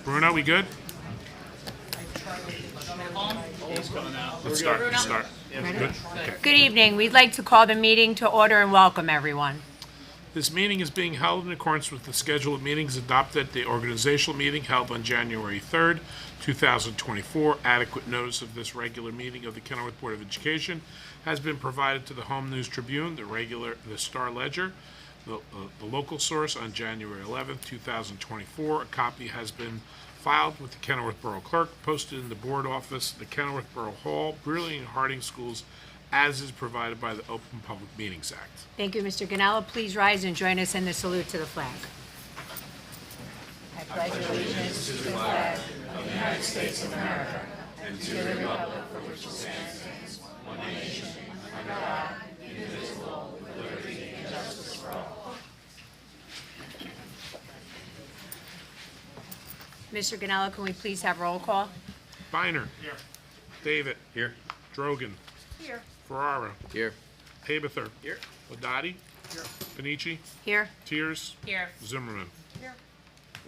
Bruno, we good? Let's start. Good? Okay. Good evening. We'd like to call the meeting to order and welcome everyone. This meeting is being held in accordance with the schedule of meetings adopted at the organizational meeting held on January 3rd, 2024. Adequate notice of this regular meeting of the Kenilworth Board of Education has been provided to the Home News Tribune, the Star Ledger, the local source on January 11th, 2024. A copy has been filed with the Kenilworth Borough Clerk, posted in the board office, the Kenilworth Borough Hall, Brearley and Harding Schools, as is provided by the Open Public Meetings Act. Thank you, Mr. Ganella. Please rise and join us in the salute to the flag. I pledge allegiance to the flag of the United States of America and to the republic for which it stands, one nation, under God, indivisible, with liberty and justice for all. Mr. Ganella, can we please have roll call? Biner. Here. David. Here. Drogan. Here. Ferrara. Here. Habather. Here. Ladati. Here. Panici. Here. Tiers. Here. Zimmerman. Here.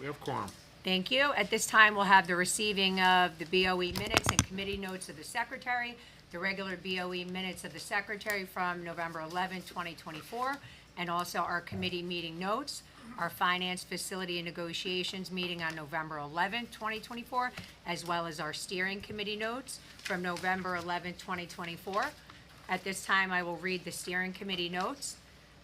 We have quorum. Thank you. At this time, we'll have the receiving of the BOE minutes and committee notes of the secretary, the regular BOE minutes of the secretary from November 11, 2024, and also our committee meeting notes, our finance facility and negotiations meeting on November 11, 2024, as well as our steering committee notes from November 11, 2024. At this time, I will read the steering committee notes.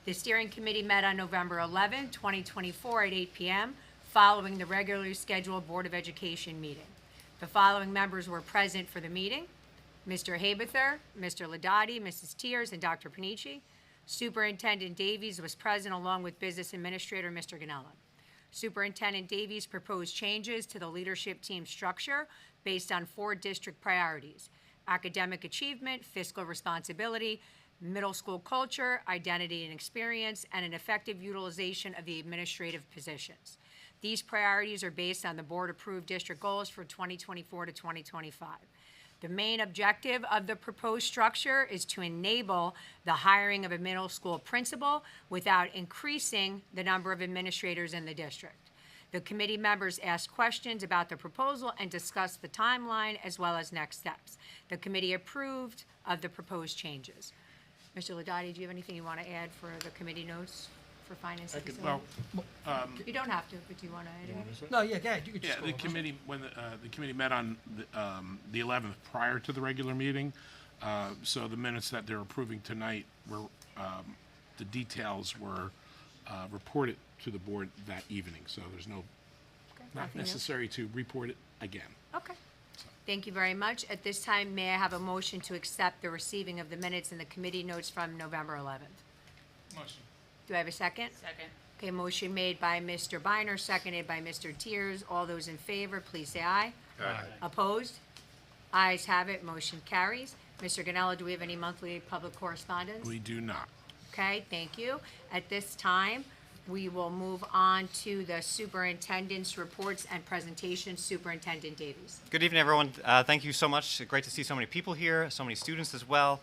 The steering committee met on November 11, 2024 at 8 p.m. following the regularly scheduled Board of Education meeting. The following members were present for the meeting: Mr. Habather, Mr. Ladati, Mrs. Tiers, and Dr. Panici. Superintendent Davies was present along with Business Administrator Mr. Ganella. Superintendent Davies proposed changes to the leadership team structure based on 4 district priorities: academic achievement, fiscal responsibility, middle school culture, identity and experience, and an effective utilization of the administrative positions. These priorities are based on the board-approved district goals for 2024 to 2025. The main objective of the proposed structure is to enable the hiring of a middle school principal without increasing the number of administrators in the district. The committee members asked questions about the proposal and discussed the timeline as well as next steps. The committee approved of the proposed changes. Mr. Ladati, do you have anything you want to add for the committee notes for finance and facility? You don't have to, but do you want to add anything? No, yeah, go ahead. You could just Yeah, go the on. committee, when the committee met on the 11th prior to the regular meeting, so the minutes that they're approving tonight were, the details were reported to the board that evening, so there's not Nothing new? necessary to report it again. Okay. Thank you very much. At this time, may I have a motion to accept the receiving of the minutes and the committee notes from November 11th? Motion. Do I have a second? Second. Okay, motion made by Mr. Biner, seconded by Mr. Tiers. All those in favor, please say aye. Aye. Opposed? Ayes have it, motion carries. Mr. Ganella, do we have any monthly public correspondence? We do not. Okay, thank you. At this time, we will move on to the superintendent's reports and presentations. Superintendent Davies. Good evening, everyone. Thank you so much. Great to see so many people here, so many students as well.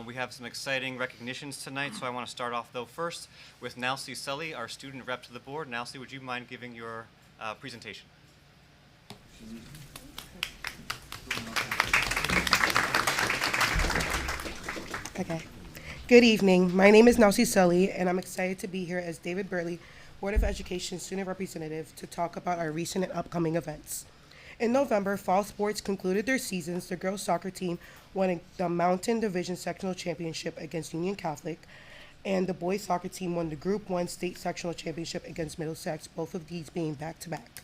We have some exciting recognitions tonight, so I want to start off, though, first with Nalcy Sully, our student rep to the board. Nalcy, would you mind giving your presentation? Okay. Good evening. My name is Nalcy Sully, and I'm excited to be here as David Burley, Board of Education Student Representative, to talk about our recent and upcoming events. In November, fall sports concluded their seasons. The girls' soccer team won the Mountain Division Sectional Championship against Union Catholic, and the boys' soccer team won the Group 1 State Sectional Championship against Middlesex, both of these being back-to-back.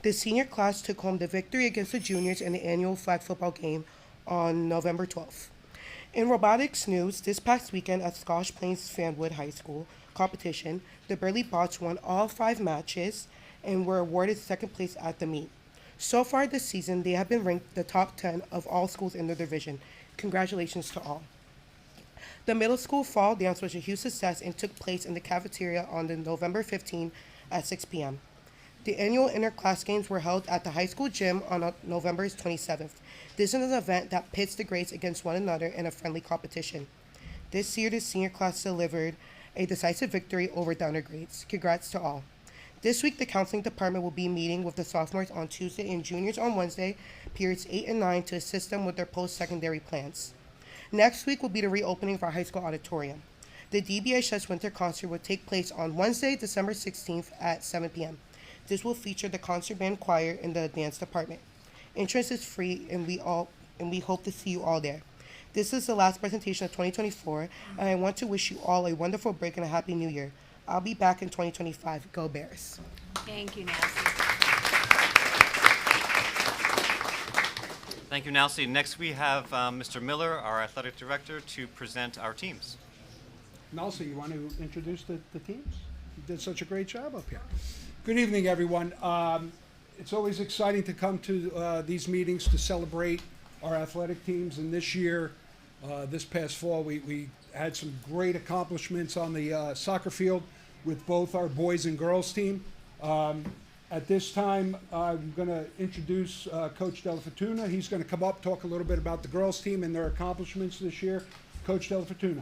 The senior class took home the victory against the juniors in the annual flag football game on November 12th. In robotics news, this past weekend at Scotch Plains Fanwood High School competition, the Burley Bots won all 5 matches and were awarded second place at the meet. So far this season, they have been ranked the top 10 of all schools in their division. Congratulations to all. The middle school fall dance was a huge success and took place in the cafeteria on November 15 at 6 p.m. The annual inter-class games were held at the high school gym on November 27th. This is an event that pits the grades against one another in a friendly competition. This year, the senior class delivered a decisive victory over downer grades. Congrats to all. This week, the counseling department will be meeting with the sophomores on Tuesday and juniors on Wednesday, periods 8 and 9, to assist them with their post-secondary plans. Next week will be the reopening of our high school auditorium. The DBHS Winter Concert will take place on Wednesday, December 16th at 7 p.m. This will feature the concert band choir in the dance department. Entrance is free, and we hope to see you all there. This is the last presentation of 2024, and I want to wish you all a wonderful break and a happy new year. I'll be back in 2025. Go Bears. Thank you, Nancy. Thank you, Nancy. Next, we have Mr. Miller, our athletic director, to present our teams. Nelson, you want to introduce the teams? You did such a great job up here. Good evening, everyone. It's always exciting to come to these meetings to celebrate our athletic teams. And this year, this past fall, we had some great accomplishments on the soccer field with both our boys and girls team. At this time, I'm going to introduce Coach Della Fortuna. He's going to come up, talk a little bit about the girls team and their accomplishments this year. Coach Della Fortuna.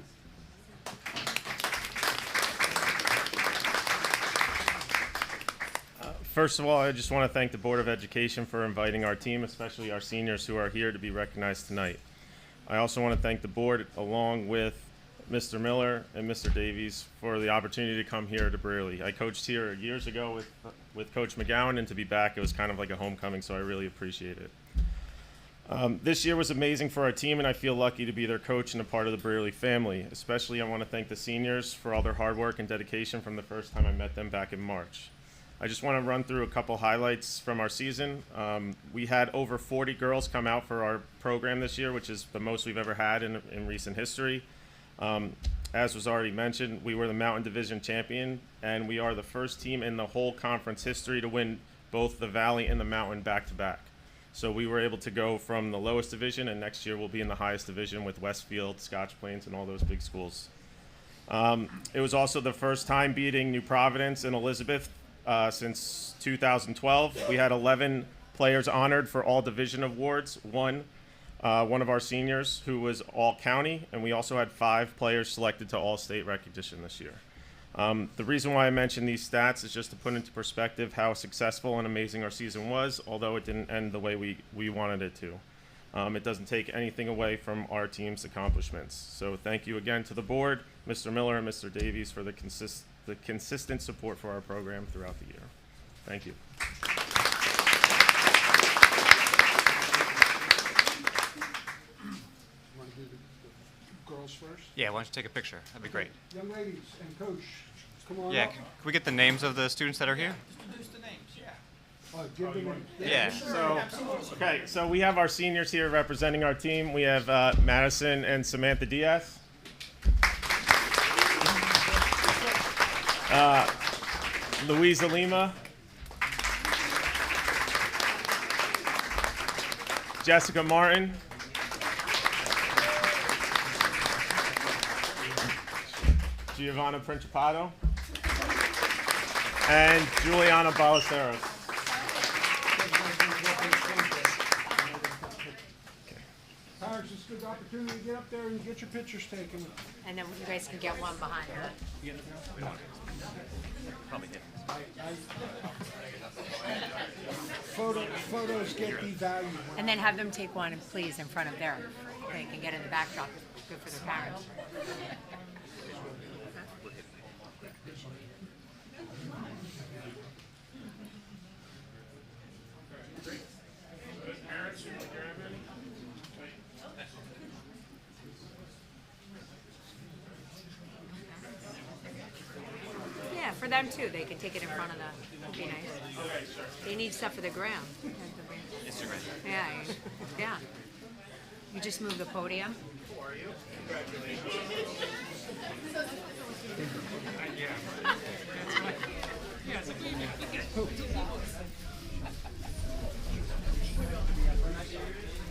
First of all, I just want to thank the Board of Education for inviting our team, especially our seniors who are here to be recognized tonight. I also want to thank the board, along with Mr. Miller and Mr. Davies, for the opportunity to come here to Brearley. I coached here years ago with Coach McGowan, and to be back, it was kind of like a homecoming, so I really appreciate it. This year was amazing for our team, and I feel lucky to be their coach and a part of the Brearley family. Especially, I want to thank the seniors for all their hard work and dedication from the first time I met them back in March. I just want to run through a couple highlights from our season. We had over 40 girls come out for our program this year, which is the most we've ever had in recent history. As was already mentioned, we were the Mountain Division champion, and we are the first team in the whole conference history to win both the Valley and the Mountain back-to-back. So we were able to go from the lowest division, and next year we'll be in the highest division with Westfield, Scotch Plains, and all those big schools. It was also the first time beating New Providence and Elizabeth since 2012. We had 11 players honored for all division awards. One of our seniors who was all county, and we also had 5 players selected to all state recognition this year. The reason why I mention these stats is just to put into perspective how successful and amazing our season was, although it didn't end the way we wanted it to. It doesn't take anything away from our team's accomplishments. So thank you again to the board, Mr. Miller and Mr. Davies, for the consistent support for our program throughout the year. Thank you. You want to do the girls first? Yeah, why don't you take a picture? That'd be great. Young ladies and Coach, come on Yeah, up. can we get the names of the students that are here? Give them a- Yeah. So we have our seniors here representing our team. We have Madison and Samantha Diaz. Louisa Lima. Jessica Martin. Giovanna Principato. And Juliana Ballesteros. Parents, it's a good opportunity to get up there and get your pictures taken. And then you guys can get one behind her. Probably hit. Photos get devalued. And then have them take one, please, in front of their, they can get in the backdrop. It's good for their parents. Yeah, for them too. They can take it in front of the, would be nice. They need stuff for the gram. Instagram. Yeah, yeah. You just move the podium.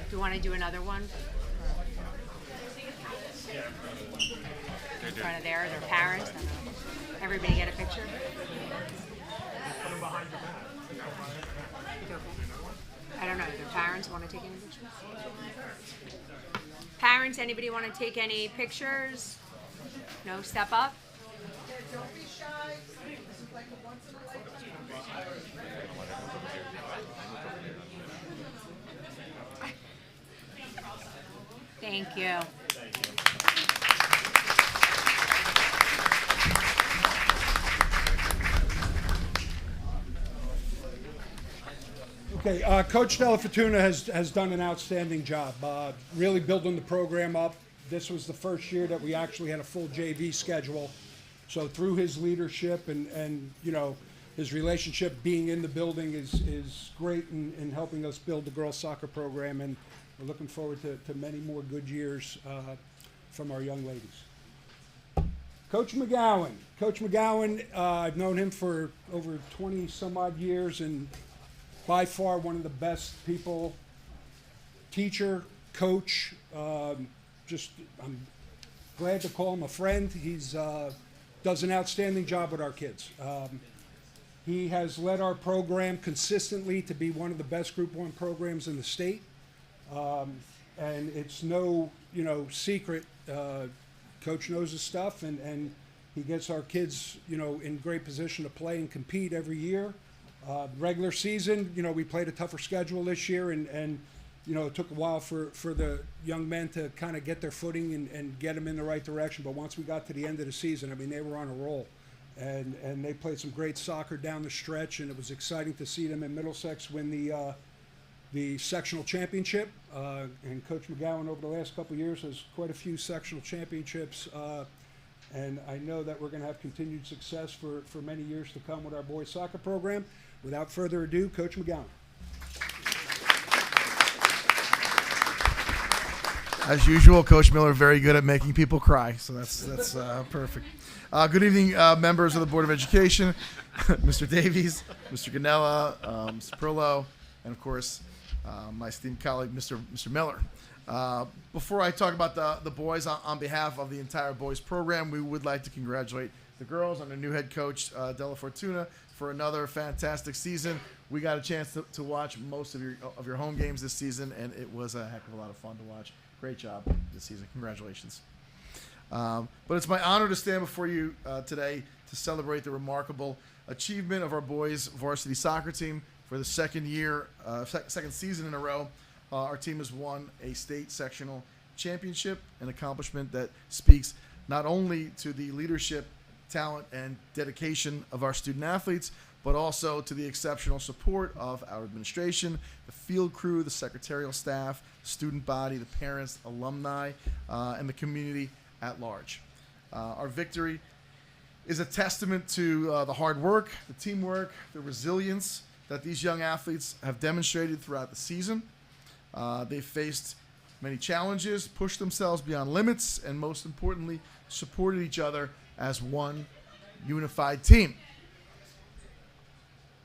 Do you want to do another one? In front of their parents? Everybody get a picture? I don't know, do their parents want to take any pictures? Parents, anybody want to take any pictures? No, step up? Don't be shy. This is like a once in a lifetime Thank you. Okay, Coach Della Fortuna has done an outstanding job, really building the program up. This was the first year that we actually had a full JV schedule. So through his leadership and you know, his relationship being in the building is great in helping us build the girls soccer program, and we're looking forward to many more good years from our young ladies. Coach McGowan. Coach McGowan, I've known him for over 20 some odd years, and by far one of the best people, teacher, coach, I'm glad to call him a friend. He's does an outstanding job with our kids. He has led our program consistently to be one of the best Group 1 programs in the state. And it's no, secret. Coach knows his stuff, and he gets our kids, in great position to play and compete every year. Regular season, we played a tougher schedule this year, and it took a while for the young men to kind of get their footing and get them in the right direction. But once we got to the end of the season, they were on a roll. And they played some great soccer down the stretch, and it was exciting to see them in Middlesex win the sectional championship. And Coach McGowan over the last couple of years has quite a few sectional championships. And I know that we're going to have continued success for many years to come with our boys soccer program. Without further ado, Coach McGowan. As usual, Coach Miller very good at making people cry, so that's perfect. Good evening, members of the Board of Education, Mr. Davies, Mr. Ganella, Mr. Perlow, and of course, my esteemed colleague, Mr. Miller. Before I talk about the boys, on behalf of the entire boys program, we would like to congratulate the girls on their new head coach, Della Fortuna, for another fantastic season. We got a chance to watch most of your home games this season, and it was a heck of a lot of fun to watch. Great job this season. Congratulations. But it's my honor to stand before you today to celebrate the remarkable achievement of our boys varsity soccer team. For the second season in a row, our team has won a state sectional championship, an accomplishment that speaks not only to the leadership, talent, and dedication of our student athletes, but also to the exceptional support of our administration, the field crew, the secretarial staff, student body, the parents, alumni, and the community at large. Our victory is a testament to the hard work, the teamwork, the resilience that these young athletes have demonstrated throughout the season. They've faced many challenges, pushed themselves beyond limits, and most importantly, supported each other as one unified team.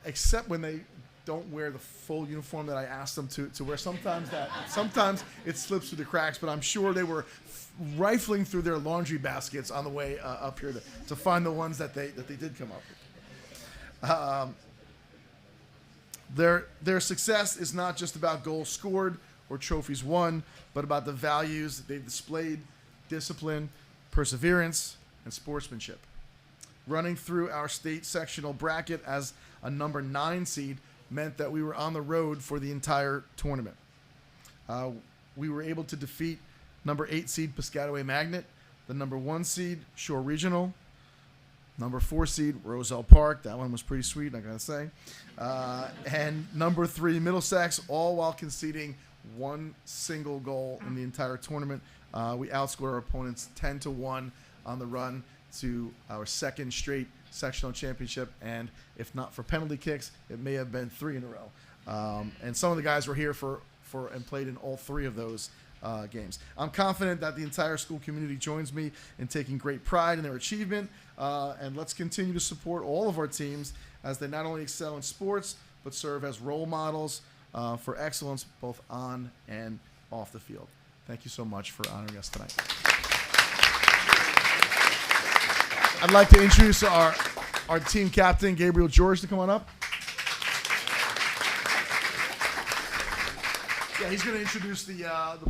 Except when they don't wear the full uniform that I asked them to wear. Sometimes it slips through the cracks, but I'm sure they were rifling through their laundry baskets on the way up here to find the ones that they did come up with. Their success is not just about goals scored or trophies won, but about the values that they've displayed: discipline, perseverance, and sportsmanship. Running through our state sectional bracket as a number 9 seed meant that we were on the road for the entire tournament. We were able to defeat number 8 seed Piscataway Magnet, the number 1 seed Shore Regional, number 4 seed Roselle Park. That one was pretty sweet, I gotta say. And number 3 Middlesex, all while conceding one single goal in the entire tournament. We outscored our opponents 10-1 on the run to our second straight sectional championship, and if not for penalty kicks, it may have been 3 in a row. And some of the guys were here for and played in all 3 of those games. I'm confident that the entire school community joins me in taking great pride in their achievement, and let's continue to support all of our teams as they not only excel in sports, but serve as role models for excellence both on and off the field. Thank you so much for honoring us tonight. I'd like to introduce our team captain, Gabriel George, to come on up. Yeah, he's going to introduce the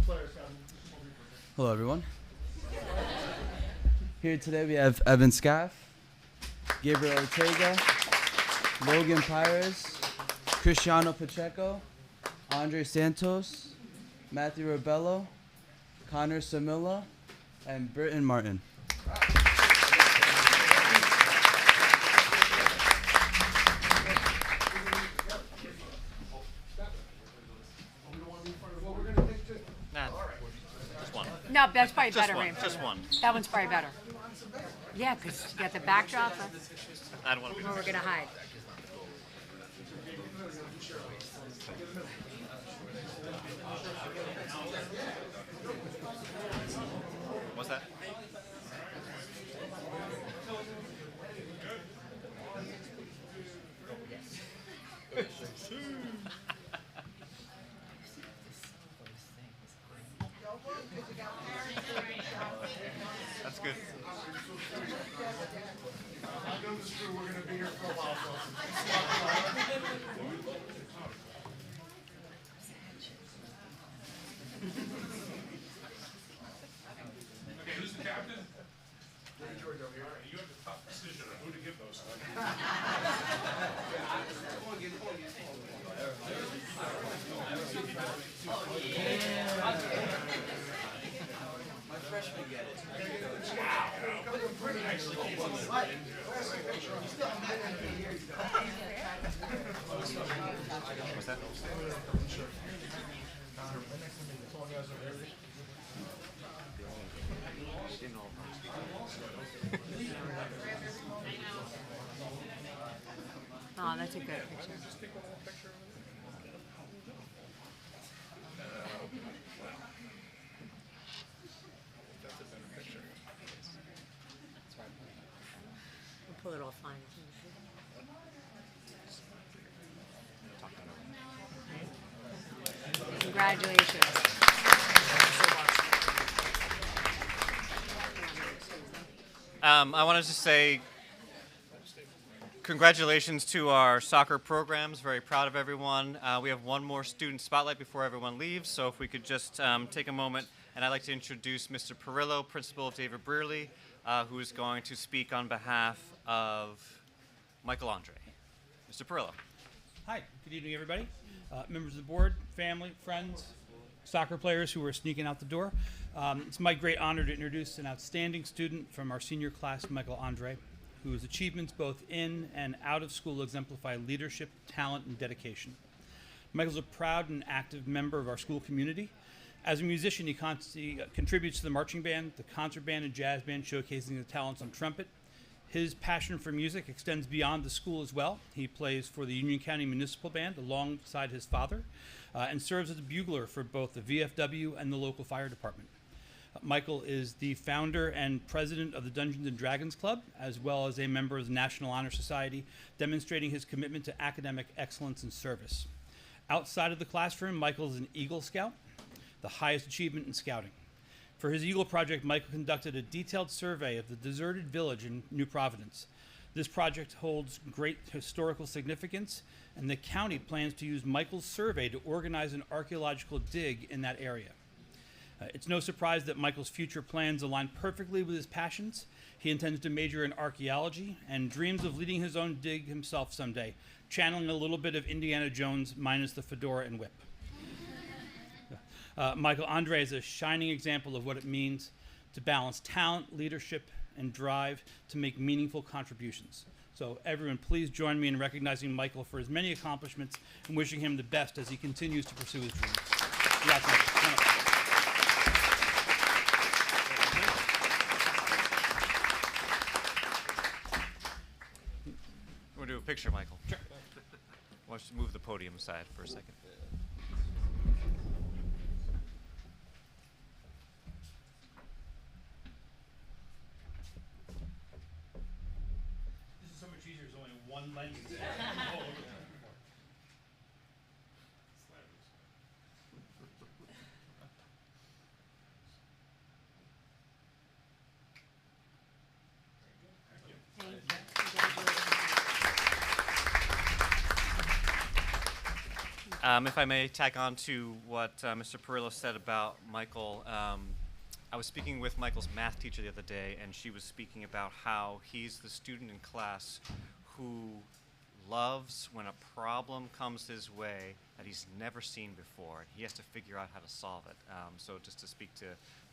players. Hello, everyone. Here today we have Evan Scaff, Gabriel Ortega, Logan Pires, Cristiano Pacheco, Andre Santos, Matthew Rebello, Connor Samilla, and Britton Martin. Nah, just one. No, that's probably Just better, one. Raymond. Just one. That one's probably better. Yeah, because you got the backdrop of I don't want to be. where we're going to hide. What's that? That's good. Okay, who's the captain? George over here. You have the tough decision on who to give those to. What's that? Oh, that's a good picture. We'll pull it off fine. Congratulations. I wanted to say congratulations to our soccer programs. Very proud of everyone. We have one more student spotlight before everyone leaves, so if we could just take a moment, and I'd like to introduce Mr. Perillo, principal of David Brearley, who is going to speak on behalf of Michael Andre. Mr. Perillo. Hi, good evening, everybody. Members of the board, family, friends, soccer players who are sneaking out the door. It's my great honor to introduce an outstanding student from our senior class, Michael Andre, whose achievements both in and out of school exemplify leadership, talent, and dedication. Michael's a proud and active member of our school community. As a musician, he contributes to the marching band, the concert band, and jazz band, showcasing the talents on trumpet. His passion for music extends beyond the school as well. He plays for the Union County Municipal Band alongside his father and serves as a bugler for both the VFW and the local fire department. Michael is the founder and president of the Dungeons and Dragons Club, as well as a member of the National Honor Society, demonstrating his commitment to academic excellence and service. Outside of the classroom, Michael is an Eagle Scout, the highest achievement in scouting. For his Eagle project, Michael conducted a detailed survey of the deserted village in New Providence. This project holds great historical significance, and the county plans to use Michael's survey to organize an archaeological dig in that area. It's no surprise that Michael's future plans align perfectly with his passions. He intends to major in archaeology and dreams of leading his own dig himself someday, channeling a little bit of Indiana Jones minus the fedora and whip. Michael Andre is a shining example of what it means to balance talent, leadership, and drive to make meaningful contributions. So everyone, please join me in recognizing Michael for his many accomplishments and wishing him the best as he continues to pursue his dreams. Congrats, Michael. We'll do a picture, Michael. Sure. Why don't you move the podium aside for a second? This is so much easier. There's only one lens. If I may tack on to what Mr. Perillo said about Michael, I was speaking with Michael's math teacher the other day, and she was speaking about how he's the student in class who loves when a problem comes his way that he's never seen before, and he has to figure out how to solve it. So just to speak to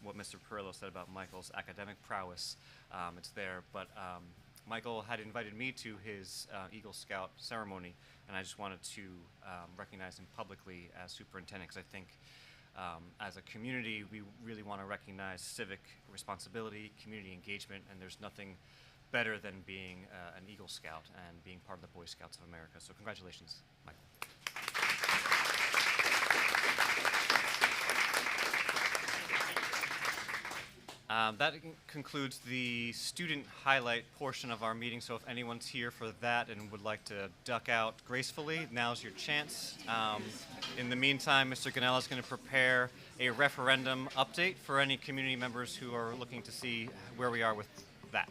what Mr. Perillo said about Michael's academic prowess, it's there. But Michael had invited me to his Eagle Scout ceremony, and I just wanted to recognize him publicly as superintendent, because I think as a community, we really want to recognize civic responsibility, community engagement, and there's nothing better than being an Eagle Scout and being part of the Boy Scouts of America. So congratulations, Michael. That concludes the student highlight portion of our meeting. So if anyone's here for that and would like to duck out gracefully, now's your chance. In the meantime, Mr. Ganella is going to prepare a referendum update for any community members who are looking to see where we are with that.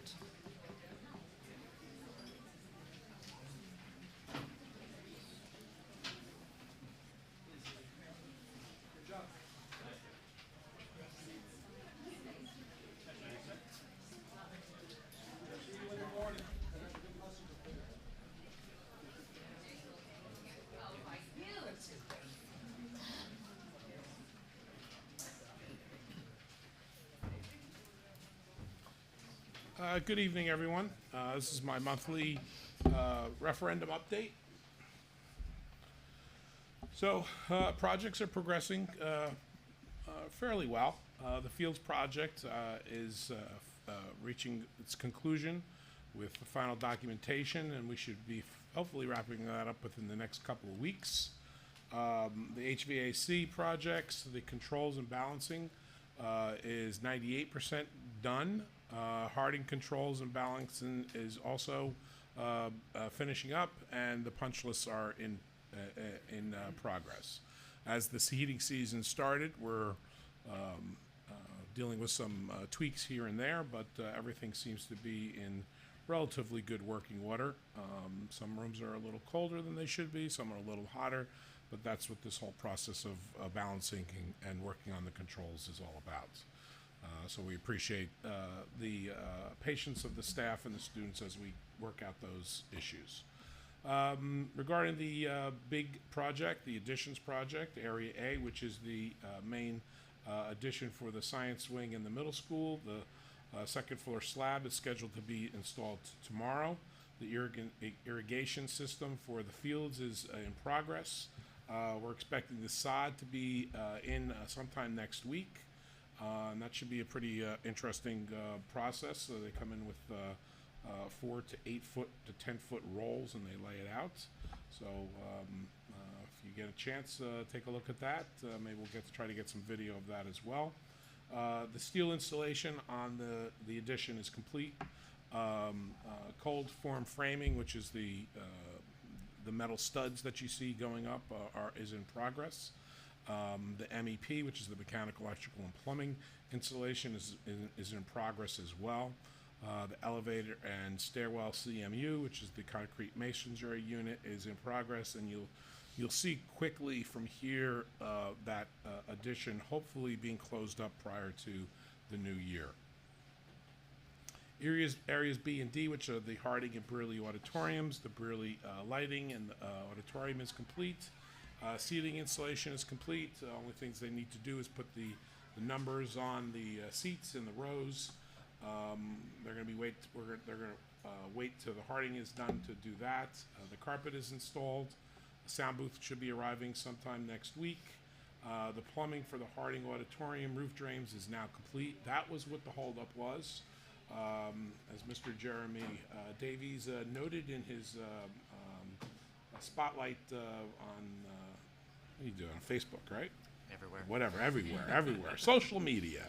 Good evening, everyone. This is my monthly referendum update. So, projects are progressing fairly well. The Fields project is reaching its conclusion with the final documentation, and we should be hopefully wrapping that up within the next couple of weeks. The HVAC projects, the controls and balancing, is 98% done. Harding controls and balancing is also finishing up, and the punch lists are in progress. As the heating season started, we're dealing with some tweaks here and there, but everything seems to be in relatively good working order. Some rooms are a little colder than they should be, some are a little hotter, but that's what this whole process of balancing and working on the controls is all about. So we appreciate the patience of the staff and the students as we work out those issues. Regarding the big project, the additions project, Area A, which is the main addition for the science wing in the middle school, the second floor slab is scheduled to be installed tomorrow. The irrigation system for the fields is in progress. We're expecting the sod to be in sometime next week. And that should be a pretty interesting process. So they come in with 4 to 8 foot to 10 foot rolls, and they lay it out. So if you get a chance, take a look at that. Maybe we'll try to get some video of that as well. The steel installation on the addition is complete. Cold form framing, which is the metal studs that you see going up, is in progress. The MEP, which is the mechanical, electrical, and plumbing installation, is in progress as well. The elevator and stairwell CMU, which is the concrete masonry unit, is in progress, and you'll see quickly from here that addition hopefully being closed up prior to the new year. Areas B and D, which are the Harding and Brearley auditoriums, the Brearley lighting and auditorium is complete. Seating installation is complete. The only things they need to do is put the numbers on the seats in the rows. They're going to wait till the Harding is done to do that. The carpet is installed. The sound booth should be arriving sometime next week. The plumbing for the Harding auditorium roof drains is now complete. That was what the holdup was. As Mr. Jeremy Davies noted in his spotlight on what are you doing on Facebook, right? Everywhere. Whatever, everywhere. Social media.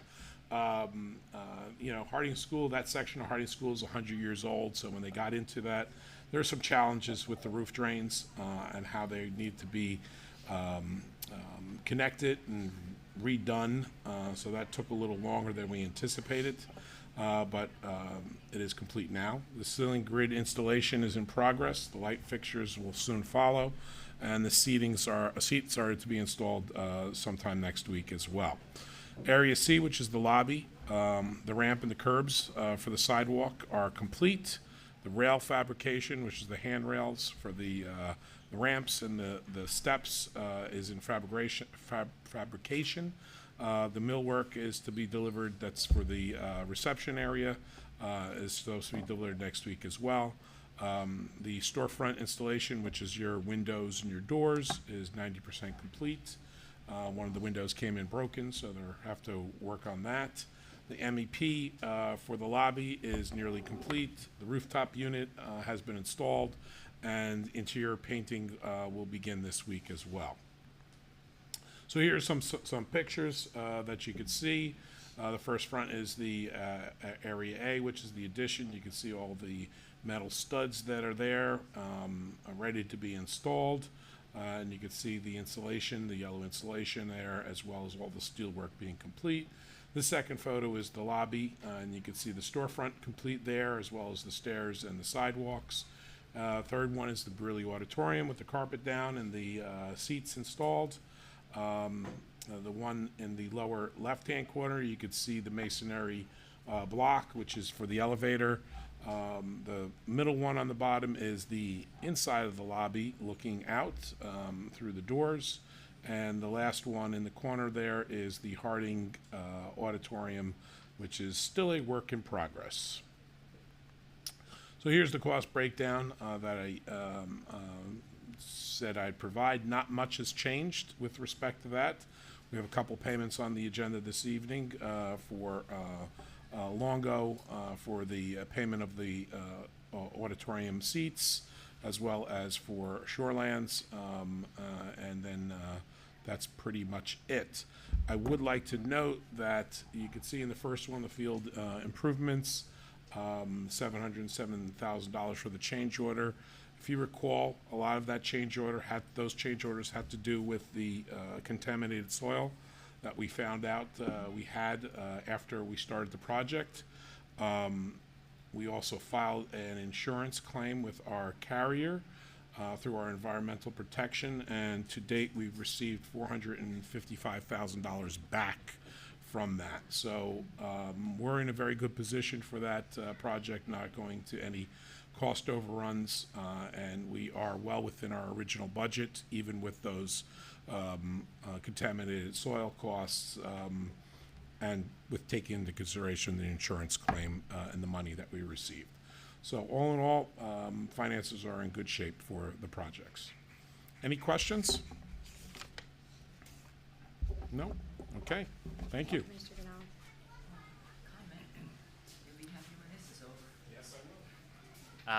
Harding School, that section of Harding School is 100 years old, so when they got into that, there are some challenges with the roof drains and how they need to be connected and redone, so that took a little longer than we anticipated, but it is complete now. The ceiling grid installation is in progress. The light fixtures will soon follow, and the seats are to be installed sometime next week as well. Area C, which is the lobby, the ramp and the curbs for the sidewalk are complete. The rail fabrication, which is the handrails for the ramps and the steps, is in fabrication. The millwork is to be delivered. That's for the reception area. Is supposed to be delivered next week as well. The storefront installation, which is your windows and your doors, is 90% complete. One of the windows came in broken, so they have to work on that. The MEP for the lobby is nearly complete. The rooftop unit has been installed, and interior painting will begin this week as well. So here are some pictures that you could see. The first front is the area A, which is the addition. You can see all the metal studs that are there, ready to be installed. And you can see the insulation, the yellow insulation there, as well as all the steel work being complete. The second photo is the lobby, and you can see the storefront complete there, as well as the stairs and the sidewalks. Third one is the Brearley Auditorium with the carpet down and the seats installed. The one in the lower left-hand corner, you could see the masonry block, which is for the elevator. The middle one on the bottom is the inside of the lobby looking out through the doors. And the last one in the corner there is the Harding Auditorium, which is still a work in progress. So here's the cost breakdown that I said I'd provide. Not much has changed with respect to that. We have a couple payments on the agenda this evening for Longo for the payment of the auditorium seats, as well as for Shorelands, and then that's pretty much it. I would like to note that you can see in the first one the field improvements, $707,000 for the change order. If you recall, a lot of that change order those change orders had to do with the contaminated soil that we found out we had after we started the project. We also filed an insurance claim with our carrier through our environmental protection, and to date we've received $455,000 back from that. So we're in a very good position for that project, not going to any cost overruns, and we are well within our original budget, even with those contaminated soil costs, and with taking into consideration the insurance claim and the money that we received. So all in all, finances are in good shape for the projects. Any questions? No? Okay, thank you. Mr. Ganell.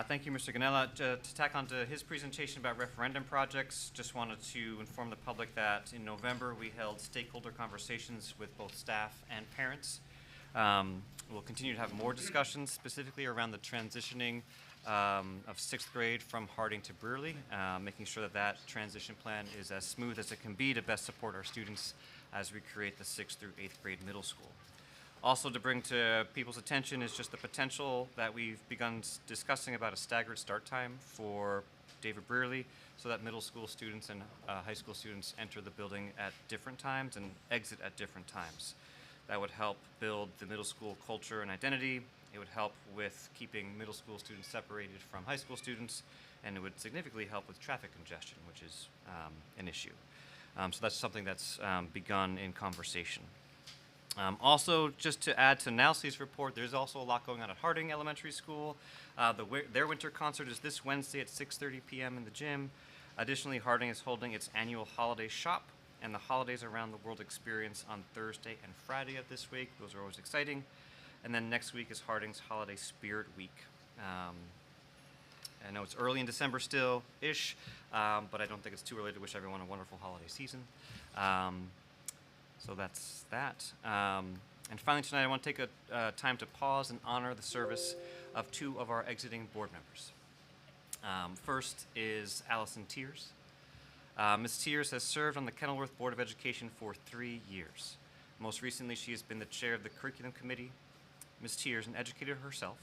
Thank you, Mr. Ganella. To tack on to his presentation about referendum projects, just wanted to inform the public that in November we held stakeholder conversations with both staff and parents. We'll continue to have more discussions specifically around the transitioning of 6th grade from Harding to Brearley, making sure that that transition plan is as smooth as it can be to best support our students as we create the 6th through 8th grade middle school. Also to bring to people's attention is just the potential that we've begun discussing about a staggered start time for David Brearley, so that middle school students and high school students enter the building at different times and exit at different times. That would help build the middle school culture and identity. It would help with keeping middle school students separated from high school students, and it would significantly help with traffic congestion, which is an issue. So that's something that's begun in conversation. Also, just to add to Nelsey's report, there's also a lot going on at Harding Elementary School. Their winter concert is this Wednesday at 6:30 p.m. in the gym. Additionally, Harding is holding its annual holiday shop and the Holidays Around the World experience on Thursday and Friday of this week. Those are always exciting. And then next week is Harding's Holiday Spirit Week. I know it's early in December still-ish, but I don't think it's too early to wish everyone a wonderful holiday season. So that's that. And finally tonight I want to take a time to pause and honor the service of two of our exiting board members. First is Allison Tears. Ms. Tears has served on the Kenilworth Board of Education for 3 years. Most recently, she has been the chair of the curriculum committee. Ms. Tears, an educator herself,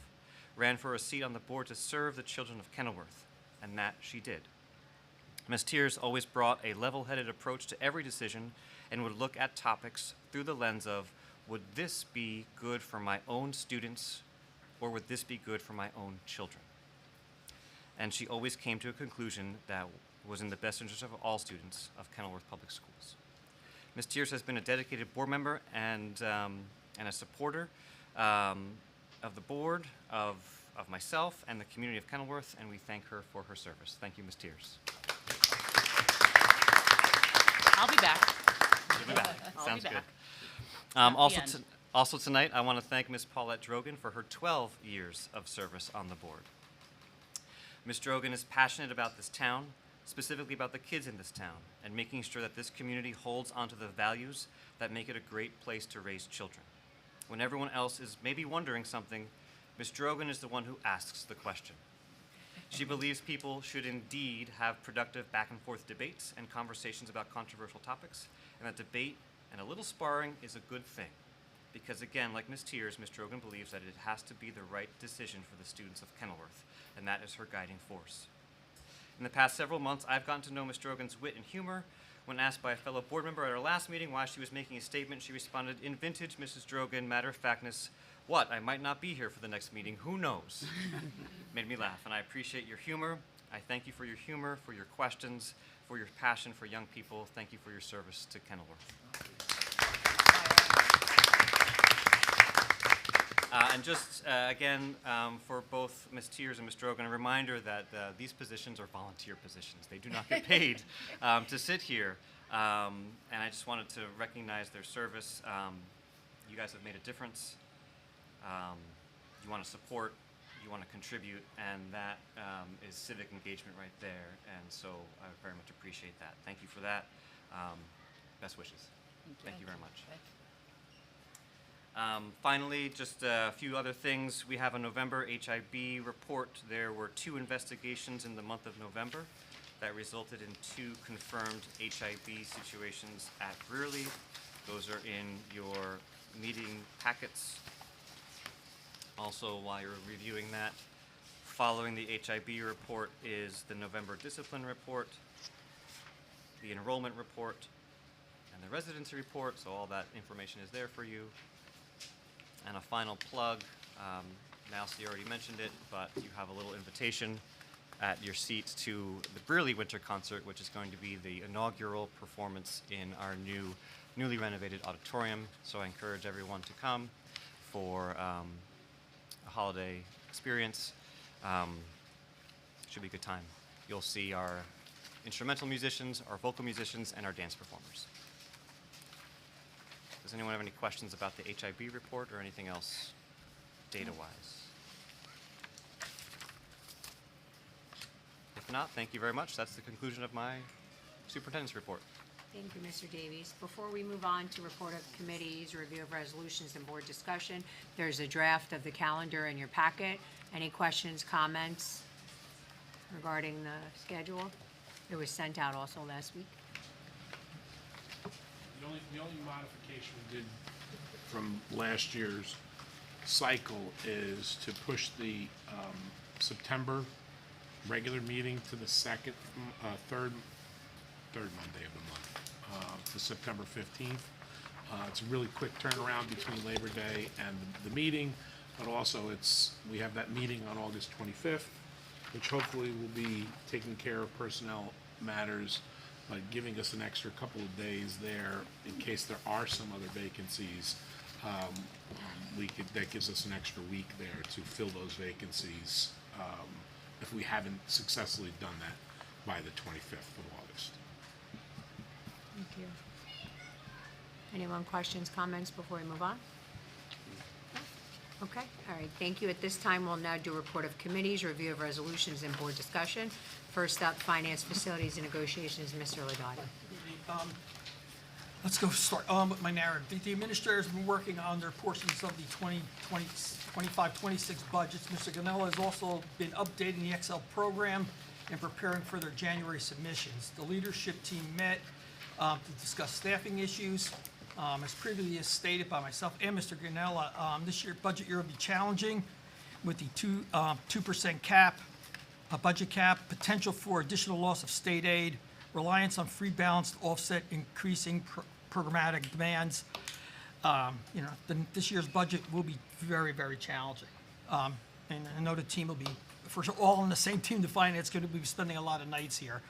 ran for a seat on the board to serve the children of Kenilworth, and that she did. Ms. Tears always brought a level-headed approach to every decision and would look at topics through the lens of, would this be good for my own students, or would this be good for my own children? and she always came to a conclusion that was in the best interest of all students of Kenilworth Public Schools. Ms. Tears has been a dedicated board member and a supporter of the board, of myself, and the community of Kenilworth, and we thank her for her service. Thank you, Ms. Tears. I'll be back. You'll be back. I'll Sounds be good. back. At the end. Also tonight, I want to thank Ms. Paulette Drogan for her 12 years of service on the board. Ms. Drogan is passionate about this town, specifically about the kids in this town, and making sure that this community holds onto the values that make it a great place to raise children. When everyone else is maybe wondering something, Ms. Drogan is the one who asks the question. She believes people should indeed have productive back and forth debates and conversations about controversial topics, and that debate and a little sparring is a good thing. Because again, like Ms. Tears, Ms. Drogan believes that it has to be the right decision for the students of Kenilworth, and that is her guiding force. In the past several months, I've gotten to know Ms. Drogan's wit and humor. When asked by a fellow board member at our last meeting why she was making a statement, she responded, in vintage Mrs. Drogan matter-of-factness, "What, I might not be here for the next meeting, who knows?" Made me laugh, and I appreciate your humor. I thank you for your humor, for your questions, for your passion for young people. Thank you for your service to Kenilworth. And just, again, for both Ms. Tears and Ms. Drogan, a reminder that these positions are volunteer positions. They do not get paid to sit here. And I just wanted to recognize their service. You guys have made a difference. You want to support, you want to contribute, and that is civic engagement right there. And so I very much appreciate that. Thank you for that. Best wishes. Thank you very much. Finally, just a few other things. We have a November HIB report. There were 2 investigations in the month of November that resulted in 2 confirmed HIB situations at Brearley. Those are in your meeting packets. Also, while you're reviewing that, following the HIB report is the November discipline report, the enrollment report, and the residency report, so all that information is there for you. And a final plug, Mousy already mentioned it, but you have a little invitation at your seat to the Brearley Winter Concert, which is going to be the inaugural performance in our newly renovated auditorium. So I encourage everyone to come for a holiday experience. Should be a good time. You'll see our instrumental musicians, our vocal musicians, and our dance performers. Does anyone have any questions about the HIB report or anything else data-wise? If not, thank you very much. That's the conclusion of my superintendent's report. Thank you, Mr. Davies. Before we move on to report of committees, review of resolutions, and board discussion, there's a draft of the calendar in your packet. Any questions, comments regarding the schedule? It was sent out also last week. The only modification we did from last year's cycle is to push the September regular meeting to the third Monday of the month, to September 15th. It's a really quick turnaround between Labor Day and the meeting, but also we have that meeting on August 25th, which hopefully will be taking care of personnel matters, by giving us an extra couple of days there in case there are some other vacancies. That gives us an extra week there to fill those vacancies if we haven't successfully done that by the 25th of August. Thank you. Anyone questions, comments before we move on? Okay, all right, thank you. At this time, we'll now do report of committees, review of resolutions, and board discussion. First up, Finance, Facilities, and Negotiations, Mr. Legato. Let's go start with my narrative. The administrators have been working on their portions of the 25-26 budgets. Mr. Ganella has also been updating the Excel program and preparing for their January submissions. The leadership team met to discuss staffing issues. As previously stated by myself and Mr. Ganella, this budget year will be challenging with the 2% cap, a budget cap, potential for additional loss of state aid, reliance on free balance to offset increasing programmatic demands. This year's budget will be very, very challenging. And I know the team will be for all on the same team to find it's going to be spending a lot of nights here.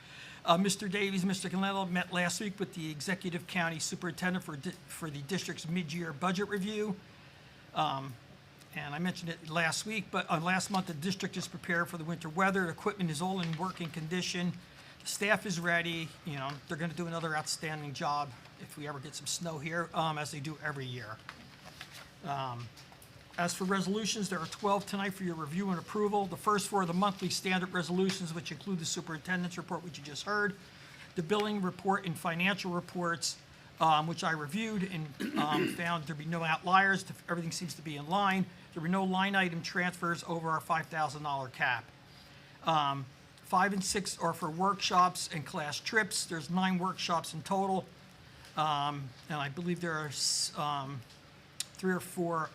Mr. Davies, Mr. Canello met last week with the executive county superintendent for the district's mid-year budget review. And I mentioned it last week, but last month, the district is prepared for the winter weather. Equipment is all in working condition. The staff is ready. You know, they're going to do another outstanding job if we ever get some snow here, as they do every year. As for resolutions, there are 12 tonight for your review and approval. The first four are the monthly standard resolutions, which include the superintendent's report, which you just heard, the billing report and financial reports, which I reviewed and found there be no outliers. Everything seems to be in line. There were no line item transfers over our $5,000 cap. 5 and 6 are for workshops and class trips. There's 9 workshops in total. And I believe there are 3 or 4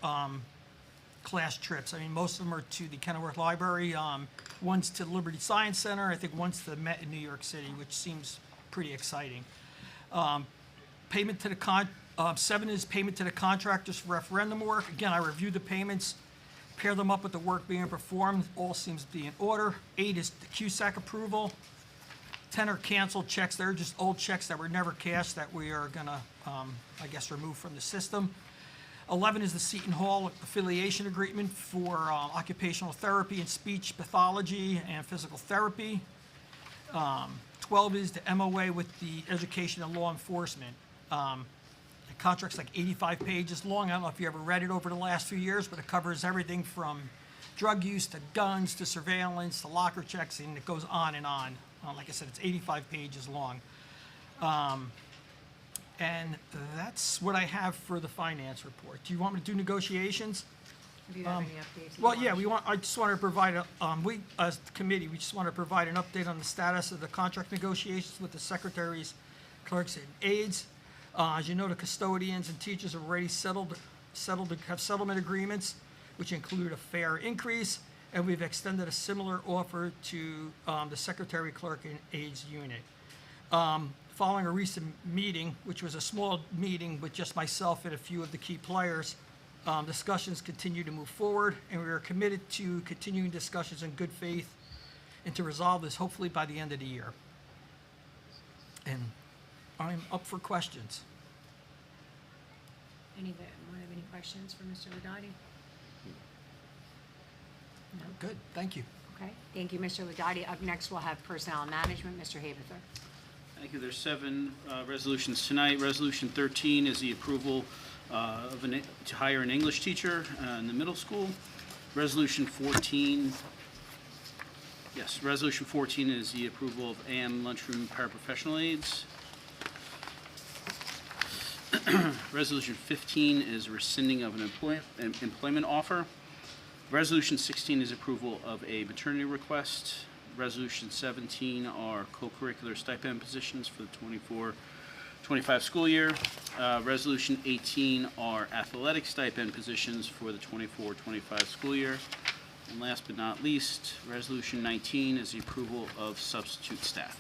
class trips. I mean, most of them are to the Kenilworth Library. One's to Liberty Science Center. I think one's to the Met in New York City, which seems pretty exciting. Payment to the 7 is payment to the contractors for referendum work. Again, I reviewed the payments, pair them up with the work being performed. All seems to be in order. 8 is the QSAC approval. 10 are canceled checks. They're just old checks that were never cashed that we are gonna, I guess, remove from the system. 11 is the Seton Hall affiliation agreement for occupational therapy and speech pathology and physical therapy. 12 is the MOA with the education and law enforcement. The contract's like 85 pages long. I don't know if you ever read it over the last few years, but it covers everything from drug use to guns to surveillance to locker checks, and it goes on and on. Like I said, it's 85 pages long. And that's what I have for the finance report. Do you want me to do negotiations? Do you have any updates? Well, yeah, I just want to provide we, as the committee, we just want to provide an update on the status of the contract negotiations with the secretaries, clerks, and aides. As you know, the custodians and teachers have already have settlement agreements, which include a fair increase, and we've extended a similar offer to the secretary, clerk, and aides unit. Following a recent meeting, which was a small meeting with just myself and a few of the key players, discussions continue to move forward, and we are committed to continuing discussions in good faith and to resolve this hopefully by the end of the year. And I'm up for questions. Anyone have any questions for Mr. Ladati? No? Good, thank you. Okay, thank you, Mr. Ladati. Up next, we'll have Personnel and Management, Mr. Haberther. Thank you. There's 7 resolutions tonight. Resolution 13 is the approval to hire an English teacher in the middle school. Resolution 14 is the approval of AM lunchroom paraprofessional aides. Resolution 15 is rescinding of an employment offer. Resolution 16 is approval of a maternity request. Resolution 17 are co-curricular stipend positions for the 24-25 school year. Resolution 18 are athletic stipend positions for the 24-25 school year. And last but not least, Resolution 19 is the approval of substitute staff.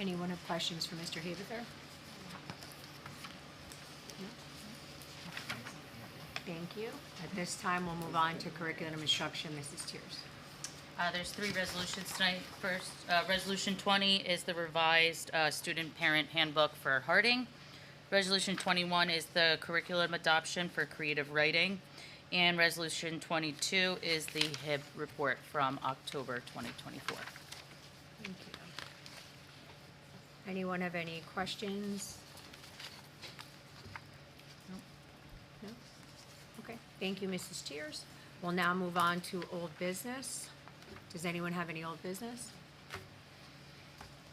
Anyone have questions for Mr. Haberther? No? Thank you. At this time, we'll move on to curriculum instruction. Mrs. Tiers. There's 3 resolutions tonight. First, Resolution 20 is the revised student parent handbook for Harding. Resolution 21 is the curriculum adoption for creative writing. And Resolution 22 is the HIB report from October 2024. Thank you. Anyone have any questions? No? Okay, thank you, Mrs. Tiers. We'll now move on to old business. Does anyone have any old business?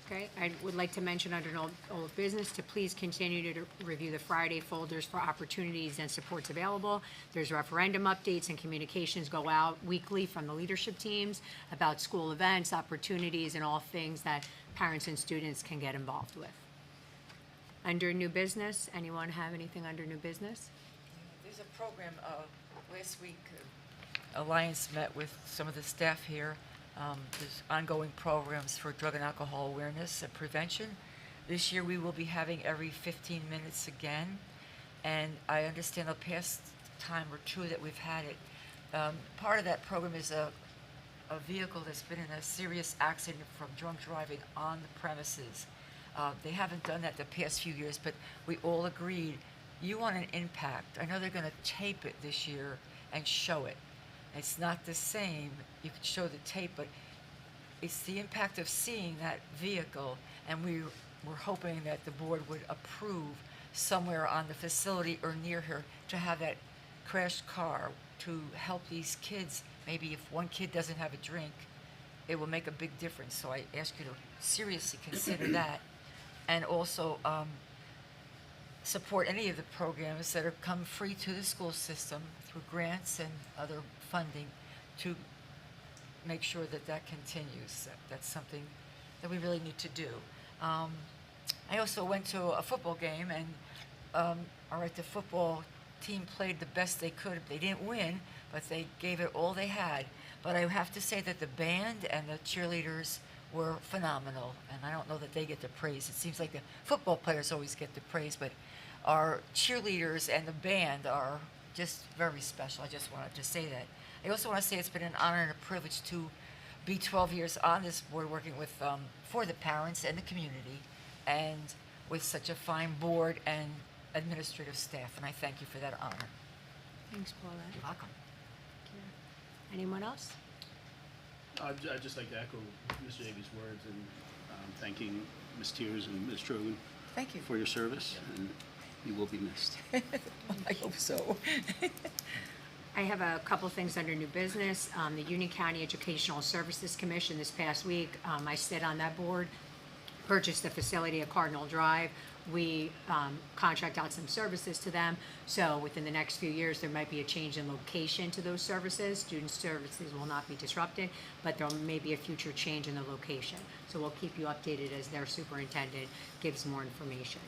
Okay, I would like to mention under old business to please continue to review the Friday folders for opportunities and supports available. There's referendum updates and communications go out weekly from the leadership teams about school events, opportunities, and all things that parents and students can get involved with. Under new business, anyone have anything under new business? There's a program, last week, Alliance met with some of the staff here. There's ongoing programs for drug and alcohol awareness and prevention. This year we will be having every 15 minutes again. And I understand the past time or two that we've had it. Part of that program is a vehicle that's been in a serious accident from drunk driving on the premises. They haven't done that the past few years, but we all agreed, you want an impact. I know they're going to tape it this year and show it. It's not the same. You can show the tape, but it's the impact of seeing that vehicle, and we were hoping that the board would approve somewhere on the facility or near here to have that crashed car to help these kids. Maybe if one kid doesn't have a drink, it will make a big difference. So I ask you to seriously consider that, and also support any of the programs that are come free to the school system through grants and other funding to make sure that that continues. That's something that we really need to do. I also went to a football game, and all right, the football team played the best they could. They didn't win, but they gave it all they had. But I have to say that the band and the cheerleaders were phenomenal, and I don't know that they get the praise. It seems like the football players always get the praise, but our cheerleaders and the band are just very special. I just wanted to say that. I also want to say it's been an honor and a privilege to be 12 years on this board working with for the parents and the community, and with such a fine board and administrative staff, and I thank you for that honor. Thanks, Paulette. You're welcome. Anyone else? I'd just like to echo Mr. Davies' words and thanking Ms. Tears and Ms. Trogan Thank you. for your service, and you will be missed. I hope so. I have a couple things under new business. The Union County Educational Services Commission this past week, I sit on that board, purchased the facility at Cardinal Drive. We contract out some services to them, so within the next few years, there might be a change in location to those services. Student services will not be disrupted, but there may be a future change in the location. So we'll keep you updated as their superintendent gives more information.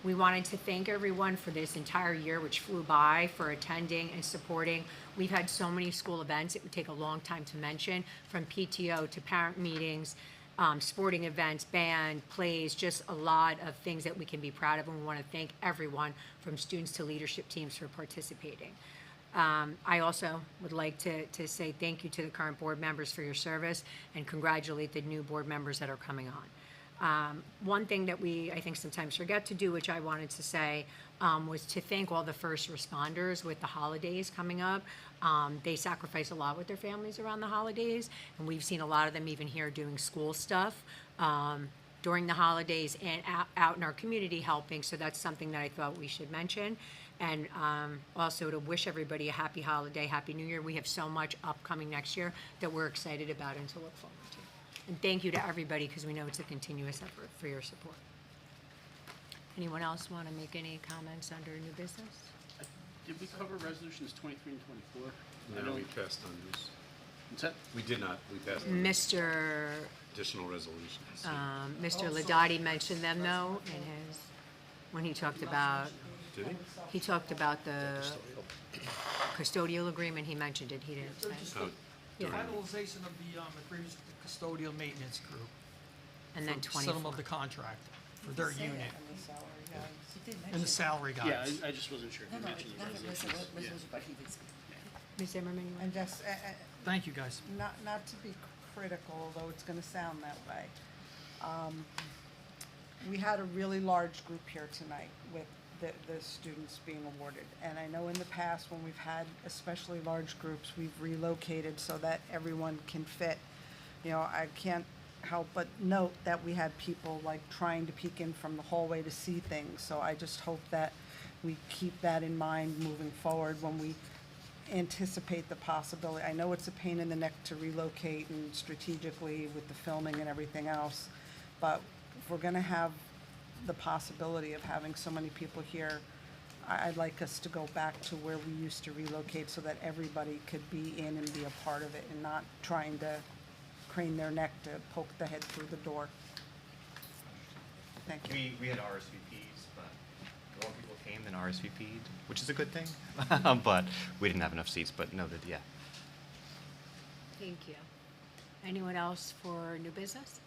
We wanted to thank everyone for this entire year, which flew by, for attending and supporting. We've had so many school events, it would take a long time to mention, from PTO to parent meetings, sporting events, band, plays, just a lot of things that we can be proud of, and we want to thank everyone from students to leadership teams for participating. I also would like to say thank you to the current board members for your service and congratulate the new board members that are coming on. One thing that we, I think, sometimes forget to do, which I wanted to say, was to thank all the first responders with the holidays coming up. They sacrifice a lot with their families around the holidays, and we've seen a lot of them even here doing school stuff during the holidays and out in our community helping, so that's something that I thought we should mention. And also to wish everybody a happy holiday, happy new year. We have so much upcoming next year that we're excited about and to look forward to. And thank you to everybody, because we know it's a continuous effort, for your support. Anyone else want to make any comments under new business? Did we cover resolutions 23 and 24? No, we passed on these. What's that? We did not, we passed on Mr. additional resolutions. Mr. Ladati mentioned them though in his, when he talked about, Did he? he talked about the custodial agreement, he mentioned it, he didn't say. Oh, Yeah. Finalization of the agreements with the custodial maintenance group. And then for 24. Settlement of the contract for their unit. And the salary guides. Yeah, I just wasn't sure if you mentioned the resolutions. Yeah. Ms. Zimmerman, you want? And just, Thank you, guys. not to be critical, although it's gonna sound that way. We had a really large group here tonight with the students being awarded. And I know in the past, when we've had especially large groups, we've relocated so that everyone can fit. You know, I can't help but note that we had people like trying to peek in from the hallway to see things. So I just hope that we keep that in mind moving forward when we anticipate the possibility. I know it's a pain in the neck to relocate and strategically with the filming and everything else, but if we're gonna have the possibility of having so many people here, I'd like us to go back to where we used to relocate so that everybody could be in and be a part of it and not trying to crane their neck to poke the head through the door. Thank you. We had RSVPs, but more people came than RSVP'd, which is a good thing. But we didn't have enough seats, but noted, yeah. Thank you. Anyone else for new business?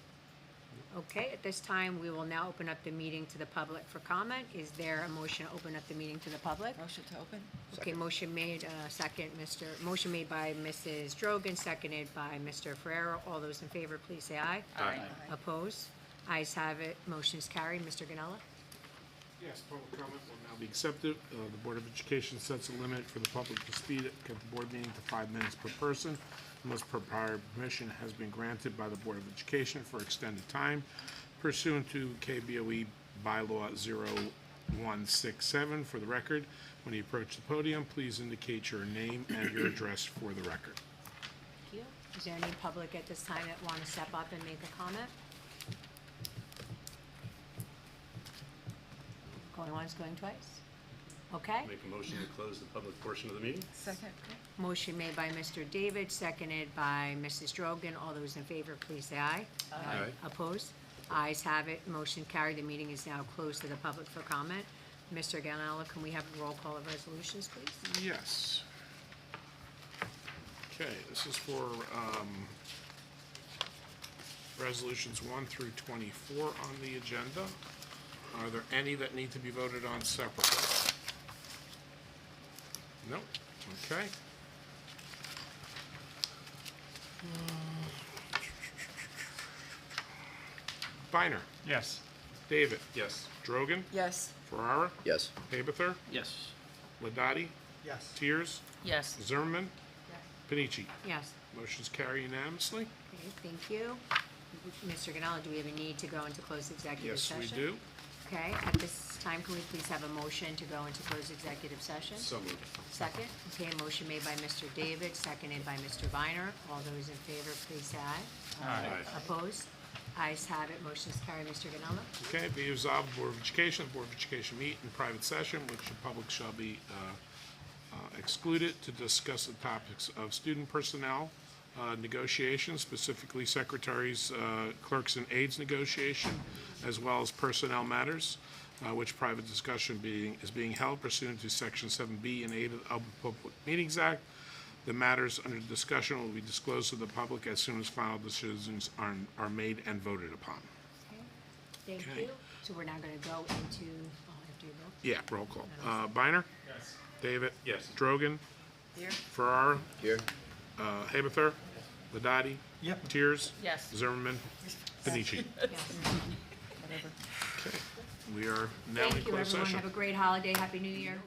Okay, at this time, we will now open up the meeting to the public for comment. Is there a motion to open up the meeting to the public? Motion to open? Okay, motion made, motion made by Mrs. Drogan, seconded by Mr. Ferrero. All those in favor, please say aye. Aye. Opposed? Ayes have it, motion is carried. Mr. Ganella? Yes, public comment will now be accepted. The Board of Education sets a limit for the public to speak at the board meeting to 5 minutes per person, unless prior permission has been granted by the Board of Education for extended time pursuant to KBOE Bylaw 0167. For the record, when you approach the podium, please indicate your name and your address for the record. Thank you. Is there any public at this time that want to step up and make a comment? Going once, going twice? Okay. Make a motion to close the public portion of the meeting? Second? Motion made by Mr. David, seconded by Mrs. Drogan. All those in favor, please say aye. Aye. Opposed? Ayes have it. Motion carried. The meeting is now closed to the public for comment. Mr. Ganella, can we have a roll call of resolutions, please? Yes. Okay, this is for resolutions 1 through 24 on the agenda. Are there any that need to be voted on separately? No? Okay. Biner. Yes. David. Yes. Drogan. Yes. Ferrara. Yes. Haberther. Yes. Ladati. Yes. Tears. Yes. Zimmerman. Panici. Yes. Motion's carried unanimously. Okay, thank you. Mr. Ganella, do we have a need to go into closed executive Yes, session? we do. Okay, at this time, can we please have a motion to go into closed executive session? So moved. Second? Okay, a motion made by Mr. David, seconded by Mr. Viner. All those in favor, please say aye. Aye. Opposed? Ayes have it, motion is carried. Mr. Ganella? Okay, be resolved, the Board of Education, meet in private session, which the public shall be excluded to discuss the topics of student personnel negotiations, specifically secretaries, clerks, and aides negotiation, as well as personnel matters, which private discussion is being held pursuant to Section 7B and 8 of the Open Public Meetings Act. The matters under discussion will be disclosed to the public as soon as final decisions are made and voted upon. Thank Okay. you. So we're now going to go into, after you vote? Yeah, roll call. Biner? Yes. David? Yes. Drogan? Here? Ferrara? Here. Haberther? Ladati? Yep. Tears? Yes. Zimmerman? Panici? Yes. Okay. We are now in Thank you, closed everyone. session. Have a great holiday. Happy New Year.